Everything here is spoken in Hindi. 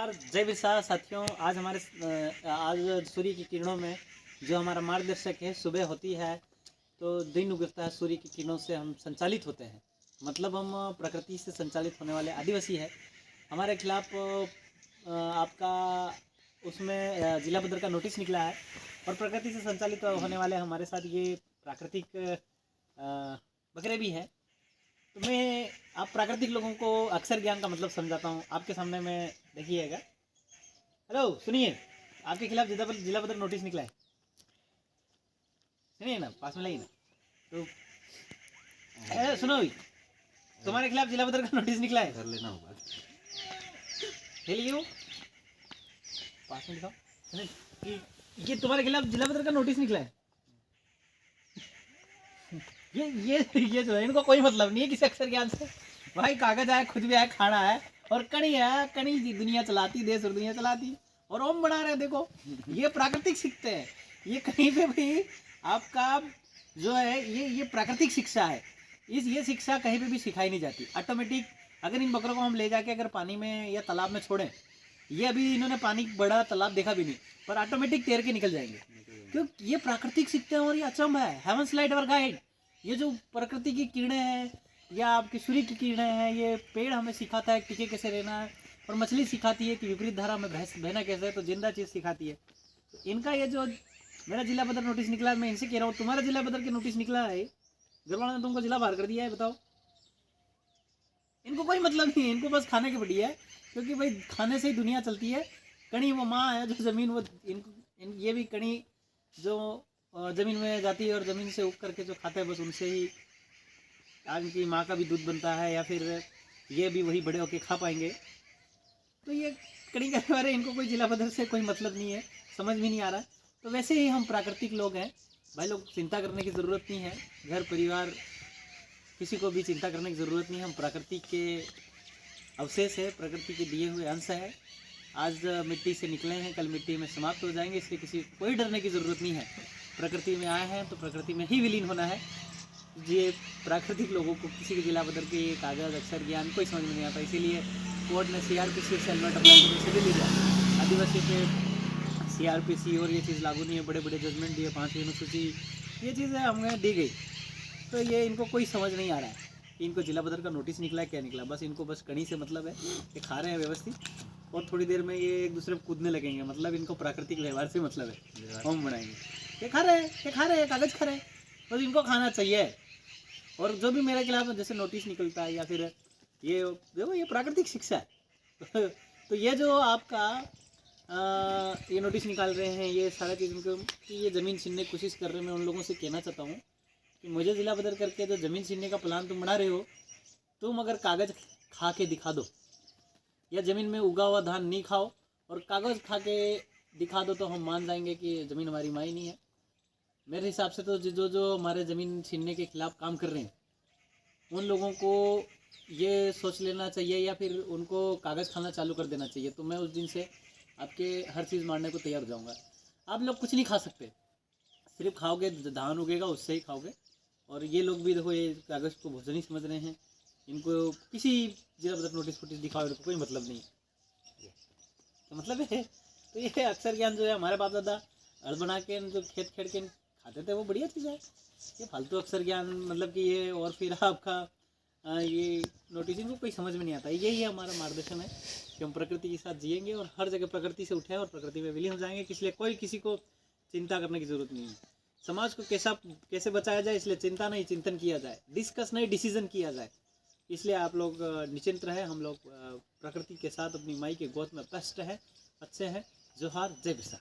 जोहार, जय बिरसा साथियों। आज सूर्य की किरणों में जो हमारा मार्गदर्शक है, सुबह होती है तो दिन उगता है, सूर्य की किरणों से हम संचालित होते हैं। मतलब हम प्रकृति से संचालित होने वाले आदिवासी है। हमारे खिलाफ आपका उसमें जिला बदर का नोटिस निकला है और प्रकृति से संचालित होने वाले हमारे साथ ये प्राकृतिक बकरे भी हैं। तो मैं आप प्राकृतिक लोगों को अक्षर ज्ञान का मतलब समझाता हूँ आपके सामने में। देखिएगा। हेलो, सुनिए, आपके खिलाफ जिला बदर नोटिस निकला है। सुनिए ना, पास में लाइए ना। तो सुनो भी, तुम्हारे खिलाफ जिला बदर का नोटिस निकला है। कर लेना होगा। ले लियो, पास में दिखाओ। ये तुम्हारे खिलाफ जिला बदर का नोटिस निकला है। ये जो है, इनको कोई मतलब नहीं है किसी अक्षर ज्ञान से। भाई कागज आया, खुद भी आया, खाना है और कणी है। कणी दुनिया चलाती, देश और दुनिया चलाती और ओम बना रहे हैं। देखो, ये प्राकृतिक सीखते हैं। ये कहीं पे भी आपका जो है ये प्राकृतिक शिक्षा है। ये शिक्षा कहीं पे भी सिखाई नहीं जाती। ऑटोमेटिक अगर इन बकरों को हम ले जाके अगर पानी में या तालाब में छोड़ें, ये अभी इन्होंने पानी बड़ा तालाब देखा भी नहीं, पर ऑटोमेटिक तैर के निकल जाएंगे, क्योंकि ये प्राकृतिक सीखते हैं। और ये अचंभ है। हेवंस लाइट अवर गाइड। ये जो प्रकृति की किरणें हैं या आपकी सूर्य की किरणें हैं, ये पेड़ हमें सिखाता है टिके कैसे रहना है, और मछली सिखाती है कि विपरीत धारा में बहना कैसे है, तो जिंदा चीज़ सिखाती है। तो इनका ये जो मेरा जिला बदर नोटिस निकला, मैं इनसे कह रहा हूँ, तुम्हारा जिला बदर के नोटिस निकला है, घर वालों ने तुमको जिला बाहर कर दिया है, बताओ। इनको कोई मतलब नहीं है, इनको बस खाने की बढ़िया है, क्योंकि भाई खाने से ही दुनिया चलती है। कणी वो माँ है जो ज़मीन, वो ये भी कणी जो ज़मीन में जाती है और ज़मीन से उग करके जो खाते हैं, बस उनसे ही आज उनकी माँ का भी दूध बनता है, या फिर ये भी वही बड़े होके खा पाएंगे। तो ये कड़ी करने वाले, इनको कोई जिला बदर से कोई मतलब नहीं है, समझ भी नहीं आ रहा। तो वैसे ही हम प्राकृतिक लोग हैं भाई लोग, चिंता करने की ज़रूरत नहीं है। घर परिवार किसी को भी चिंता करने की ज़रूरत नहीं है। हम प्रकृति के अवशेष है, प्रकृति के दिए हुए अंश है। आज मिट्टी से निकले हैं, कल मिट्टी में समाप्त हो जाएंगे, इसलिए किसी कोई डरने की ज़रूरत नहीं है। प्रकृति में आए हैं तो प्रकृति में ही विलीन होना है। ये प्राकृतिक लोगों को किसी के जिला बदल के कागज़ अक्षर ज्ञान कोई समझ में नहीं आता, इसीलिए कोर्ट ने CRPC से हेलमेट अप्लाई करने से ले लिया। आदिवासी पे CRPC और ये चीज़ लागू नहीं है। बड़े बड़े जजमेंट दिए, 5वीं अनुसूची, ये चीज़ें हमें दी गई। तो ये इनको कोई समझ नहीं आ रहा है कि इनको जिला बदर का नोटिस निकला है, क्या निकला। बस इनको बस कणी से मतलब है कि खा रहे हैं व्यवस्थित, और थोड़ी देर में ये एक दूसरे को कूदने लगेंगे। मतलब इनको प्राकृतिक व्यवहार से मतलब है, होम बनाएंगे। ये खा रहे हैं, कागज़ खा रहे हैं, बस इनको खाना चाहिए। और जो भी मेरे खिलाफ जैसे नोटिस निकलता है या फिर ये देखो, ये प्राकृतिक शिक्षा है। तो ये जो आपका ये नोटिस निकाल रहे हैं, ये सारा चीज़ उनको कि ये ज़मीन छीनने की कोशिश कर रहे हैं। मैं उन लोगों से कहना चाहता हूँ कि मुझे जिला बदर करके जो ज़मीन छीनने का प्लान तुम बना रहे हो, तुम अगर कागज़ खा के दिखा दो, या ज़मीन में उगा हुआ धान नहीं खाओ और कागज़ खा के दिखा दो, तो हम मान जाएंगे कि ज़मीन हमारी माई नहीं है। मेरे हिसाब से तो जो हमारे ज़मीन छीनने के खिलाफ काम कर रहे हैं, उन लोगों को ये सोच लेना चाहिए या फिर उनको कागज़ खाना चालू कर देना चाहिए। तो मैं उस दिन से आपके हर चीज़ मारने को तैयार हो जाऊँगा। आप लोग कुछ नहीं खा सकते, सिर्फ खाओगे धान उगेगा, उससे ही खाओगे। और ये लोग भी देखो, ये कागज़ को भोजन ही समझ रहे हैं। इनको किसी जिला बदर नोटिस फोटिस दिखाओ, इनको कोई मतलब नहीं है। तो मतलब है, तो ये अक्षर ज्ञान जो है, हमारे बाप दादा हल बना के जो खेत खेड़ के खाते थे, वो बढ़िया चीज़ है। ये फालतू अक्षर ज्ञान मतलब कि ये, और फिर आपका ये नोटिस, इनको कोई समझ में नहीं आता। यही हमारा मार्गदर्शन है कि हम प्रकृति के साथ जिएंगे और हर जगह प्रकृति से उठे और प्रकृति में विलीन हो जाएंगे। इसलिए कोई किसी को चिंता करने की ज़रूरत नहीं है। समाज को कैसे बचाया जाए, इसलिए चिंता नहीं, चिंतन किया जाए। डिस्कस नहीं, डिसीजन किया जाए। इसलिए आप लोग निश्चिंत रहे। हम लोग प्रकृति के साथ अपनी माई के गोद में बेस्ट है, अच्छे हैं। जोहार, जय बिरसा।